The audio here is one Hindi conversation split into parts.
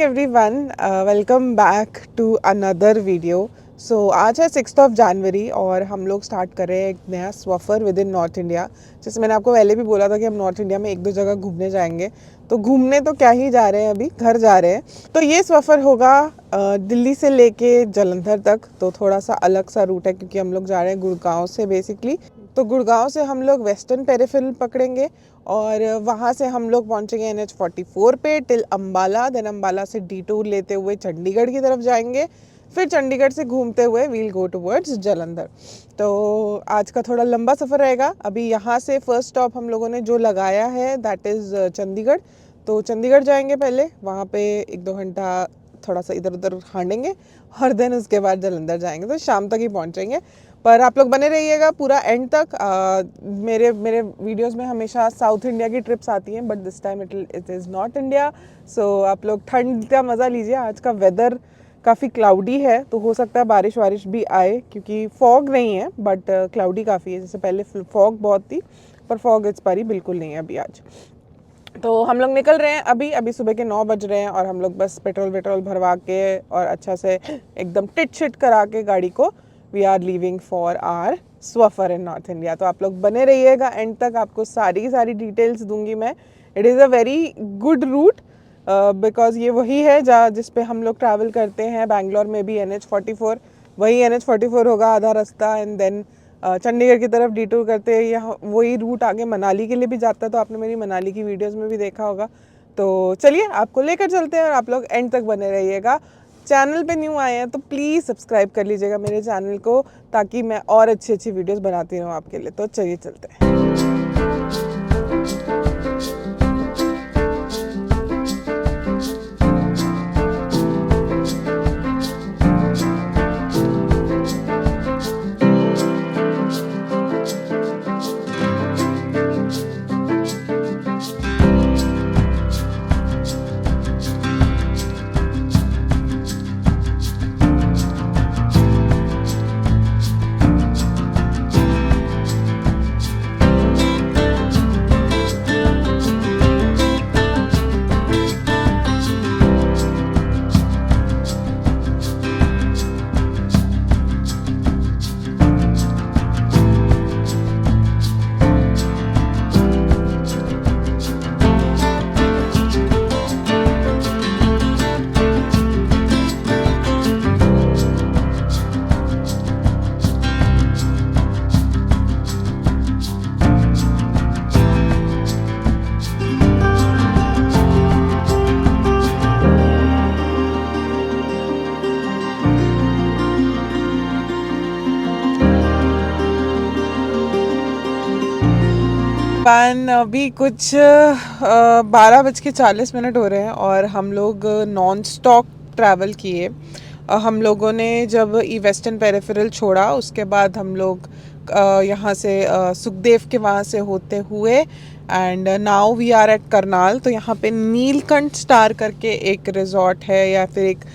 Morning everyone, welcome back to another video. So आज है 6 जनवरी और हम लोग स्टार्ट कर रहे हैं एक नया सफ़र विद इन नॉर्थ इंडिया। जैसे मैंने आपको पहले भी बोला था कि हम नॉर्थ इंडिया में एक दो जगह घूमने जाएंगे, तो घूमने तो क्या ही जा रहे हैं, अभी घर जा रहे हैं। तो ये सफ़र होगा दिल्ली से लेके जालंधर तक। तो थोड़ा सा अलग सा रूट है क्योंकि हम लोग जा रहे हैं गुड़गांव से बेसिकली। तो गुड़गांव से हम लोग वेस्टर्न पेरिफेरल पकड़ेंगे और वहाँ से हम लोग पहुँचेंगे NH44 पे टिल अम्बाला। देन अम्बाला से डिटूर लेते हुए चंडीगढ़ की तरफ जाएंगे, फिर चंडीगढ़ से घूमते हुए वील गो टूवर्ड्स जालंधर। तो आज का थोड़ा लंबा सफ़र रहेगा। अभी यहाँ से फर्स्ट स्टॉप हम लोगों ने जो लगाया है दैट इज़ चंडीगढ़। तो चंडीगढ़ जाएंगे पहले, वहाँ पे एक दो घंटा थोड़ा सा इधर उधर हांडेंगे और देन उसके बाद जालंधर जाएंगे, तो शाम तक ही पहुँचेंगे। पर आप लोग बने रहिएगा पूरा एंड तक। मेरे वीडियोस में हमेशा साउथ इंडिया की ट्रिप्स आती हैं, but this time it is North India. So आप लोग ठंड का मज़ा लीजिए। आज का वेदर काफ़ी क्लाउडी है, तो हो सकता है बारिश वारिश भी आए क्योंकि फॉग नहीं है, बट क्लाउडी काफ़ी है। जैसे पहले फॉग बहुत थी, पर फॉग इस बारी बिल्कुल नहीं है अभी आज। तो हम लोग निकल रहे हैं अभी सुबह के 9 बज रहे हैं और हम लोग बस पेट्रोल भरवा के और अच्छा से एकदम टिट शिट करा के गाड़ी को we are leaving for our सफ़र इन नॉर्थ इंडिया। तो आप लोग बने रहिएगा एंड तक, आपको सारी डिटेल्स दूंगी मैं। It is a very good route because ये वही है जहाँ जिस पे हम लोग ट्रैवल करते हैं। बैंगलोर में भी NH44, वही NH44 होगा आधा रास्ता, एंड देन चंडीगढ़ की तरफ डिटूर करते हैं। यहाँ वही रूट आगे मनाली के लिए भी जाता है, तो आपने मेरी मनाली की वीडियोस में भी देखा होगा। तो चलिए आपको लेकर चलते हैं और आप लोग एंड तक बने रहिएगा। चैनल पे न्यू आए हैं तो प्लीज़ सब्सक्राइब कर लीजिएगा मेरे चैनल को, ताकि मैं और अच्छी वीडियोस बनाती रहूँ आपके लिए। तो चलिए चलते हैं। अभी कुछ 12:40 हो रहे हैं और हम लोग नॉन स्टॉप ट्रैवल किए। हम लोगों ने जब ई वेस्टर्न पेरिफेरल छोड़ा उसके बाद हम लोग यहाँ से सुखदेव के वहाँ से होते हुए and now we are at Karnal. तो यहाँ पे नीलकंठ स्टार करके एक रिजॉर्ट है या फिर एक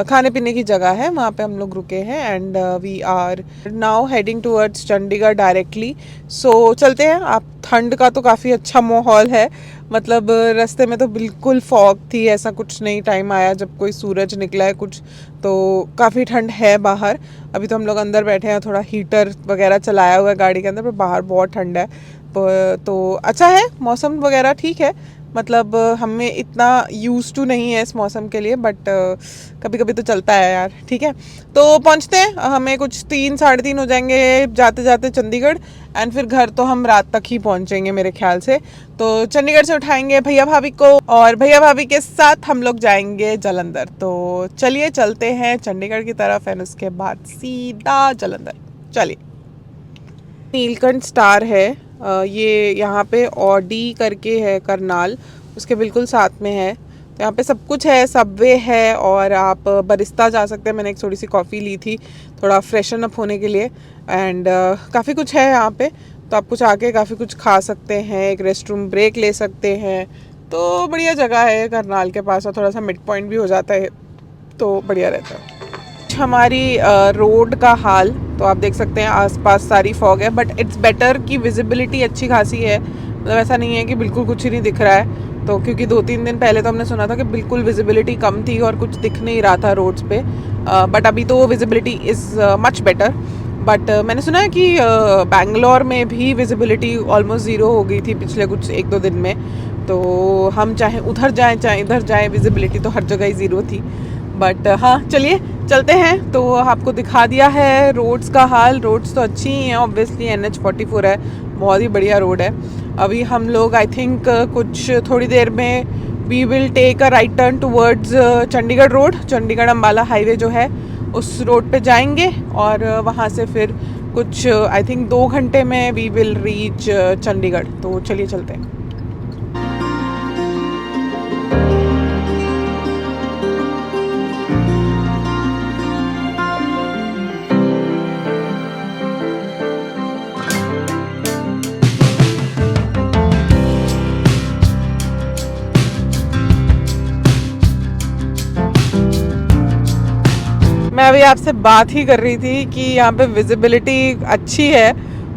खाने पीने की जगह है, वहाँ पे हम लोग रुके हैं and we are now heading towards Chandigarh directly. So चलते हैं। आप ठंड का तो काफ़ी अच्छा माहौल है, मतलब रास्ते में तो बिल्कुल फॉग थी, ऐसा कुछ नहीं टाइम आया जब कोई सूरज निकला है कुछ, तो काफ़ी ठंड है बाहर। अभी तो हम लोग अंदर बैठे हैं, थोड़ा हीटर वगैरह चलाया हुआ है गाड़ी के अंदर, पर बाहर बहुत ठंड है। तो अच्छा है, मौसम वगैरह ठीक है, मतलब हमें इतना यूज़ टू नहीं है इस मौसम के लिए, बट कभी कभी तो चलता है यार। ठीक है, तो पहुंचते हैं। हमें कुछ 3-3:30 हो जाएंगे जाते जाते चंडीगढ़, एंड फिर घर तो हम रात तक ही पहुंचेंगे मेरे ख्याल से। तो चंडीगढ़ से उठाएंगे भैया भाभी को और भैया भाभी के साथ हम लोग जाएंगे जालंधर। तो चलिए चलते हैं चंडीगढ़ की तरफ एंड उसके बाद सीधा जालंधर। चलिए। नीलकंठ स्टार है, ये यहाँ पे ऑडी करके है करनाल, उसके बिल्कुल साथ में है। तो यहाँ पे सब कुछ है, सबवे है और आप बरिस्ता जा सकते हैं। मैंने एक थोड़ी सी कॉफ़ी ली थी थोड़ा फ्रेशन अप होने के लिए, एंड काफ़ी कुछ है यहाँ पे। तो आप कुछ आके काफ़ी कुछ खा सकते हैं, एक रेस्ट रूम ब्रेक ले सकते हैं। तो बढ़िया जगह है करनाल के पास, और थोड़ा सा मिड पॉइंट भी हो जाता है, तो बढ़िया रहता है। हमारी रोड का हाल तो आप देख सकते हैं, आसपास सारी फॉग है, बट इट्स बेटर कि विजिबिलिटी अच्छी खासी है, मतलब ऐसा नहीं है कि बिल्कुल कुछ ही नहीं दिख रहा है। तो क्योंकि 2-3 दिन पहले तो हमने सुना था कि बिल्कुल विजिबिलिटी कम थी और कुछ दिख नहीं रहा था रोड्स पे, बट अभी तो visibility is much better. But मैंने सुना है कि बैंगलोर में भी विजिबिलिटी ऑलमोस्ट ज़ीरो हो गई थी पिछले कुछ 1-2 दिन में। तो हम चाहे उधर जाएं चाहे इधर जाएं, विजिबिलिटी तो हर जगह ही ज़ीरो थी। बट हाँ, चलिए चलते हैं। तो आपको दिखा दिया है रोड्स का हाल। रोड्स तो अच्छी ही हैं, ऑब्वियसली NH44 है, बहुत ही बढ़िया रोड है। अभी हम लोग आई थिंक कुछ थोड़ी देर में we will take a right turn towards Chandigarh road. Chandigarh Ambala highway जो है उस रोड पे जाएंगे और वहाँ से फिर कुछ आई थिंक 2 घंटे में वी विल रीच चंडीगढ़। तो चलिए चलते हैं। मैं अभी आपसे बात ही कर रही थी कि यहाँ पे विजिबिलिटी अच्छी है,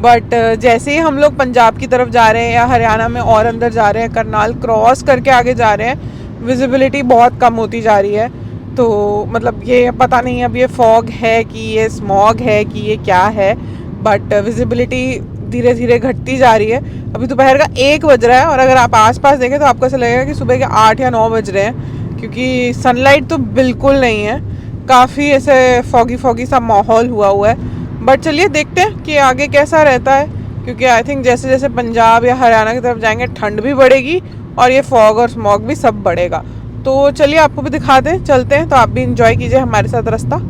बट जैसे ही हम लोग पंजाब की तरफ जा रहे हैं या हरियाणा में और अंदर जा रहे हैं, करनाल क्रॉस करके आगे जा रहे हैं, विजिबिलिटी बहुत कम होती जा रही है। तो मतलब ये पता नहीं अब ये फॉग है कि ये स्मॉग है कि ये क्या है, बट विजिबिलिटी धीरे धीरे घटती जा रही है। अभी दोपहर का 1 बज रहा है और अगर आप आसपास देखें तो आपको ऐसा लगेगा कि सुबह के 8 या 9 बज रहे हैं, क्योंकि सनलाइट तो बिल्कुल नहीं है। काफ़ी ऐसे फॉगी फॉगी सा माहौल हुआ है। बट चलिए देखते हैं कि आगे कैसा रहता है, क्योंकि आई थिंक जैसे जैसे पंजाब या हरियाणा की तरफ जाएंगे ठंड भी बढ़ेगी और ये फॉग और स्मॉग भी सब बढ़ेगा। तो चलिए आपको भी दिखाते हैं, चलते हैं। तो आप भी इंजॉय कीजिए हमारे साथ रास्ता।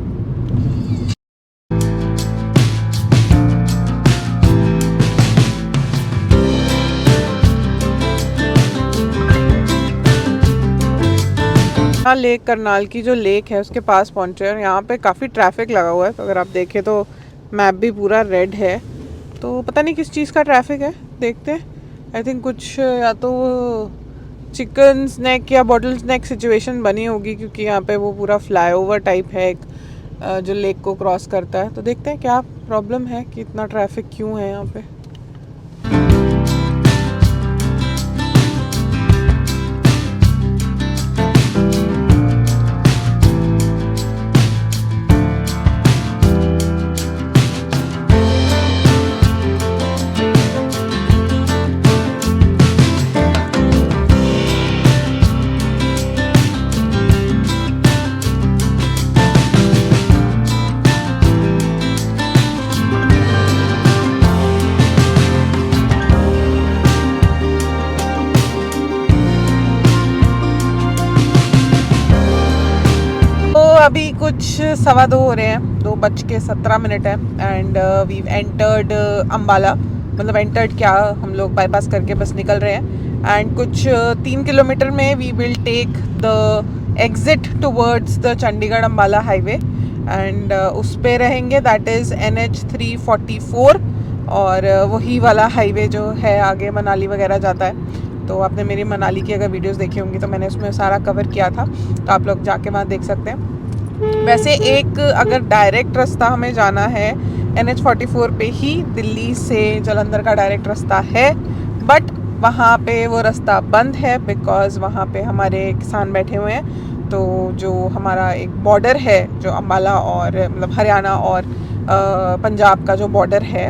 लेक करनाल की जो लेक है उसके पास पहुंचे और यहाँ पे काफ़ी ट्रैफिक लगा हुआ है। तो अगर आप देखें तो मैप भी पूरा रेड है, तो पता नहीं किस चीज़ का ट्रैफिक है, देखते हैं। आई थिंक कुछ या तो चिकन स्नैक या बॉटल स्नैक सिचुएशन बनी होगी, क्योंकि यहाँ पे वो पूरा फ्लाईओवर टाइप है एक जो लेक को क्रॉस करता है। तो देखते हैं क्या प्रॉब्लम है कि इतना ट्रैफिक क्यों है यहाँ पे। अभी कुछ 2:15 हो रहे हैं, 2:17 है एंड वी एंटर्ड अम्बाला। मतलब एंटर्ड क्या, हम लोग बाईपास करके बस निकल रहे हैं। एंड कुछ 3 किलोमीटर में we will take the exit towards the Chandigarh Ambala highway and उस पे रहेंगे, दैट इज़ NH344। और वही वाला हाईवे जो है आगे मनाली वगैरह जाता है। तो आपने मेरी मनाली की अगर वीडियोस देखी होंगी तो मैंने उसमें सारा कवर किया था, तो आप लोग जाके वहाँ देख सकते हैं। वैसे एक अगर डायरेक्ट रास्ता हमें जाना है NH44 पे ही, दिल्ली से जालंधर का डायरेक्ट रास्ता है, बट वहाँ पे वो रास्ता बंद है बिकॉज़ वहाँ पे हमारे किसान बैठे हुए हैं। तो जो हमारा एक बॉर्डर है जो अम्बाला और मतलब हरियाणा और पंजाब का जो बॉर्डर है,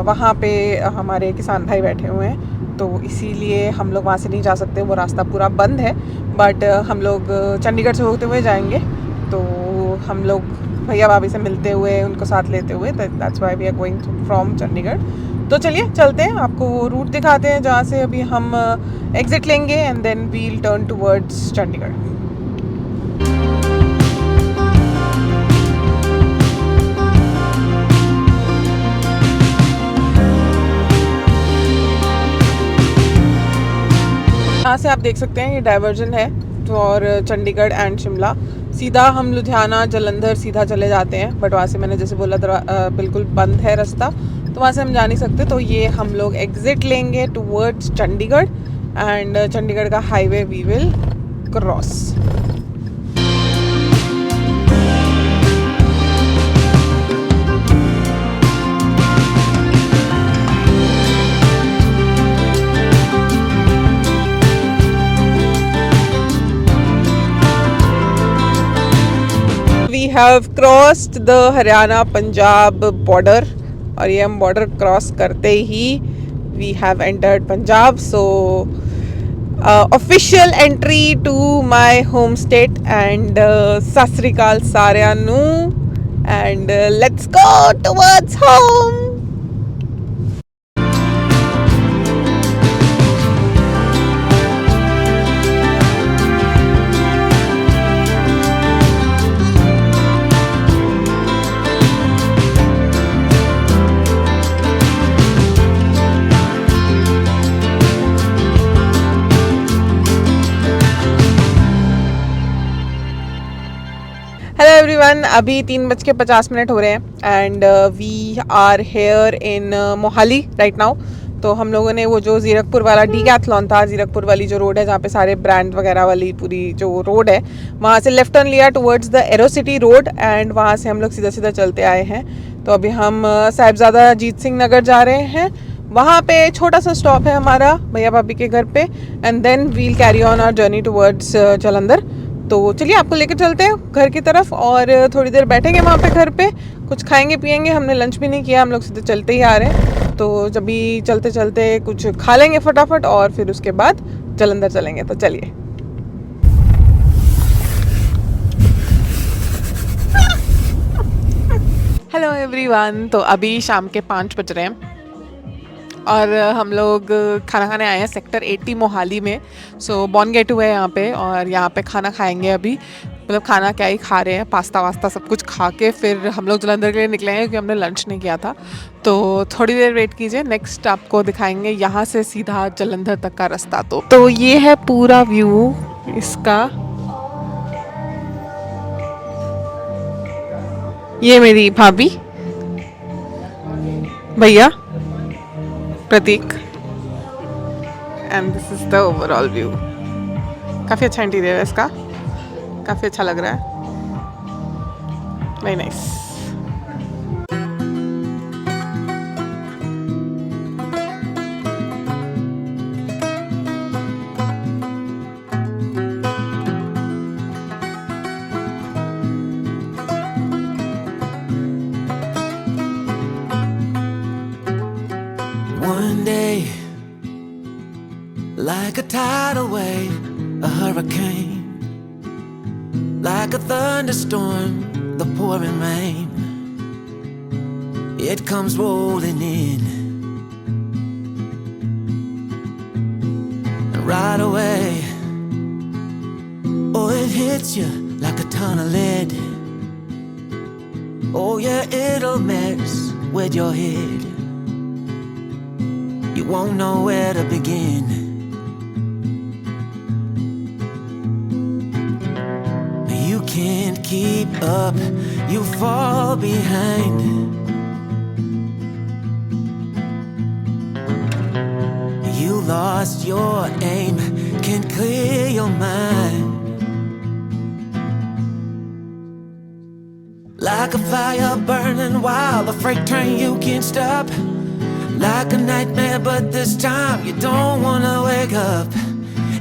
वहाँ पे हमारे किसान भाई बैठे हुए हैं, तो इसीलिए हम लोग वहाँ से नहीं जा सकते, वो रास्ता पूरा बंद है। बट हम लोग चंडीगढ़ से होते हुए जाएंगे, तो हम लोग भैया भाभी से मिलते हुए उनको साथ लेते हुए, that's why we are going from Chandigarh. तो चलिए चलते हैं, आपको वो रूट दिखाते हैं जहाँ से अभी हम एग्जिट लेंगे and then we'll turn towards Chandigarh. यहाँ से आप देख सकते हैं ये डाइवर्जन है और चंडीगढ़ एंड शिमला। सीधा हम लुधियाना जालंधर सीधा चले जाते हैं, बट वहाँ से मैंने जैसे बोला बिल्कुल बंद है रास्ता, तो वहाँ से हम जा नहीं सकते। तो ये हम लोग एग्जिट लेंगे टुवर्ड्स चंडीगढ़ एंड चंडीगढ़ का highway we will cross. have crossed the Haryana Punjab border और ये हम border cross करते ही we have entered Punjab. So official entry to my home state and Sat Sri ਅਕਾਲ ਸਾਰਿਆਂ ਨੂੰ and let's go towards home. Hello everyone, अभी 3:50 हो रहे हैं and we are here in Mohali right now. तो हम लोगों ने वो जो जीरकपुर वाला डीकैथलॉन था, जीरकपुर वाली जो रोड है जहाँ पे सारे ब्रांड वगैरह वाली पूरी जो रोड है, वहाँ से लेफ्ट टर्न लिया towards the Aerocity road and वहाँ से हम लोग सीधा सीधा चलते आए हैं. तो अभी हम साहिबजादा अजीत सिंह नगर जा रहे हैं. वहाँ पे छोटा सा स्टॉप है हमारा भैया भाभी के घर पे and then we'll carry on our journey towards Jalandhar. तो चलिए आपको लेकर चलते हैं घर की तरफ और थोड़ी देर बैठेंगे वहाँ पे घर पे, कुछ खाएंगे पिएंगे. हमने लंच भी नहीं किया, हम लोग सीधे चलते ही आ रहे हैं. तो जब भी चलते चलते कुछ खा लेंगे फटाफट और फिर उसके बाद जलंधर चलेंगे. तो चलिए. हेलो एवरीवन, तो अभी शाम के 5 बज रहे हैं और हम लोग खाना खाने आए हैं सेक्टर 80 मोहाली में. सो बॉर्न गेटवे है यहाँ पे और यहाँ पे खाना खाएंगे अभी. मतलब खाना क्या ही खा रहे हैं, पास्ता वास्ता सब कुछ खा के फिर हम लोग जलंधर के लिए निकले हैं क्योंकि हमने लंच नहीं किया था. तो थोड़ी देर वेट कीजिए, नेक्स्ट आपको दिखाएंगे यहाँ से सीधा जलंधर तक का रास्ता. तो ये है पूरा व्यू इसका. ये मेरी भाभी, भैया, Prateek and this is the overall view. काफ़ी अच्छा इंटीरियर है इसका, काफ़ी अच्छा लग रहा है. Very nice. One day, like a tidal wave, a hurricane, like a thunderstorm, the pouring rain, it comes rolling in, and right away, oh, it hits you like a ton of lead. Oh yeah, it'll mess with your head. You won't know where to begin. You can't keep up, you fall behind. You lost your aim, can't clear your mind. Like a fire burning wild, a freight train you can't stop. Like a nightmare, but this time you don't wanna wake up.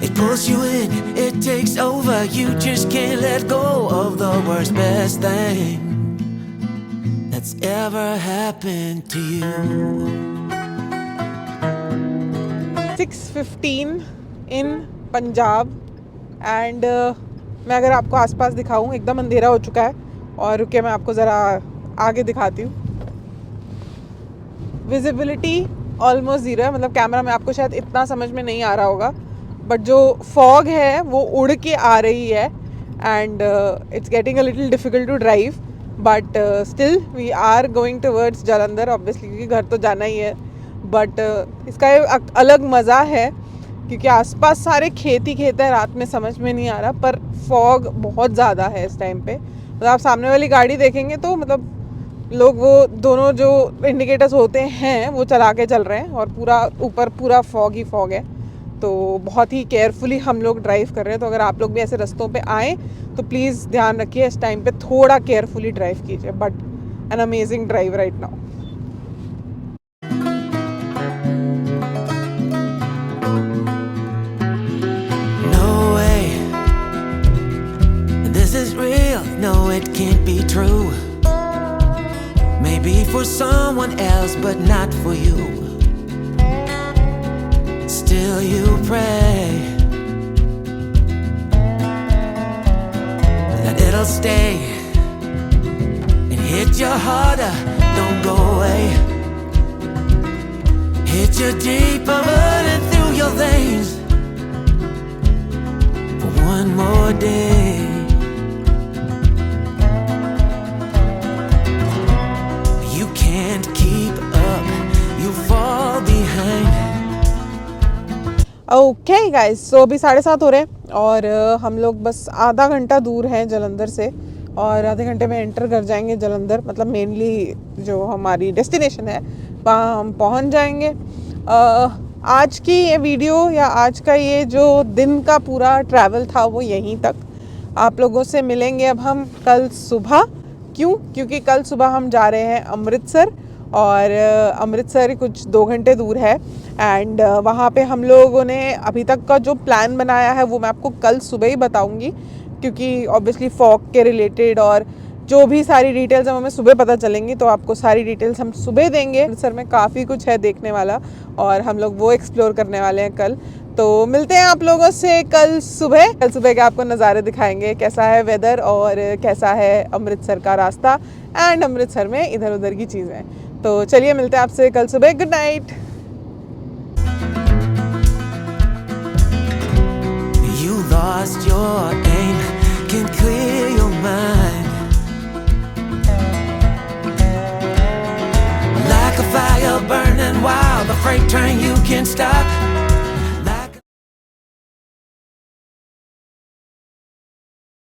It pulls you in, it takes over. You just can't let go of the worst, best thing that's ever happened to you. 6:15 in Punjab and मैं अगर आपको आसपास दिखाऊं, एकदम अंधेरा हो चुका है. और रुके मैं आपको ज़रा आगे दिखाती हूँ. विजिबिलिटी ऑलमोस्ट ज़ीरो है. मतलब कैमरा में आपको शायद इतना समझ में नहीं आ रहा होगा, बट जो फॉग है वो उड़ के आ रही है and it's getting a little difficult to drive. But still we are going towards Jalandhar obviously, क्योंकि घर तो जाना ही है. बट इसका एक अलग मज़ा है क्योंकि आसपास सारे खेत ही खेत है. रात में समझ में नहीं आ रहा, पर फॉग बहुत ज़्यादा है इस टाइम पे. मतलब आप सामने वाली गाड़ी देखेंगे तो मतलब लोग वो दोनों जो इंडिकेटर्स होते हैं वो चला के चल रहे हैं और पूरा ऊपर पूरा फॉग ही फॉग है. तो बहुत ही केयरफुली हम लोग ड्राइव कर रहे हैं. तो अगर आप लोग भी ऐसे रास्तों पे आएँ तो प्लीज़ ध्यान रखिए, इस टाइम पे थोड़ा केयरफुली ड्राइव कीजिए. But an amazing drive right now. No way, this is real. No way. it can't be true. Maybe for someone else, but not for you. Still you pray that it'll stay and hit you harder, don't go away. Hit you deeper, running through your veins for one more day. You can't keep up, you fall behind. Okay guys, so अभी 7:30 हो रहे हैं और हम लोग बस आधा घंटा दूर हैं जलंधर से और आधे घंटे में एंटर कर जाएंगे जलंधर, मतलब मेनली जो हमारी डेस्टिनेशन है वहाँ हम पहुँच जाएंगे। आज की ये वीडियो या आज का ये जो दिन का पूरा ट्रैवल था वो यहीं तक। आप लोगों से मिलेंगे अब हम कल सुबह। क्योंकि कल सुबह हम जा रहे हैं अमृतसर और अमृतसर कुछ 2 घंटे दूर है एंड वहाँ पे हम लोगों ने अभी तक का जो प्लान बनाया है वो मैं आपको कल सुबह ही बताऊँगी, क्योंकि ऑब्वियसली फॉग के रिलेटेड और जो भी सारी डिटेल्स हम हमें सुबह पता चलेंगी, तो आपको सारी डिटेल्स हम सुबह देंगे। अमृतसर में काफ़ी कुछ है देखने वाला और हम लोग वो एक्सप्लोर करने वाले हैं कल। तो मिलते हैं आप लोगों से कल सुबह के आपको नज़ारे दिखाएंगे, कैसा है वेदर और कैसा है अमृतसर का रास्ता एंड अमृतसर में इधर उधर की चीज़ें। तो चलिए मिलते हैं आपसे कल सुबह। Good night. You lost your aim, can clear your mind. Like a fire burning wild, the freight train you can't stop.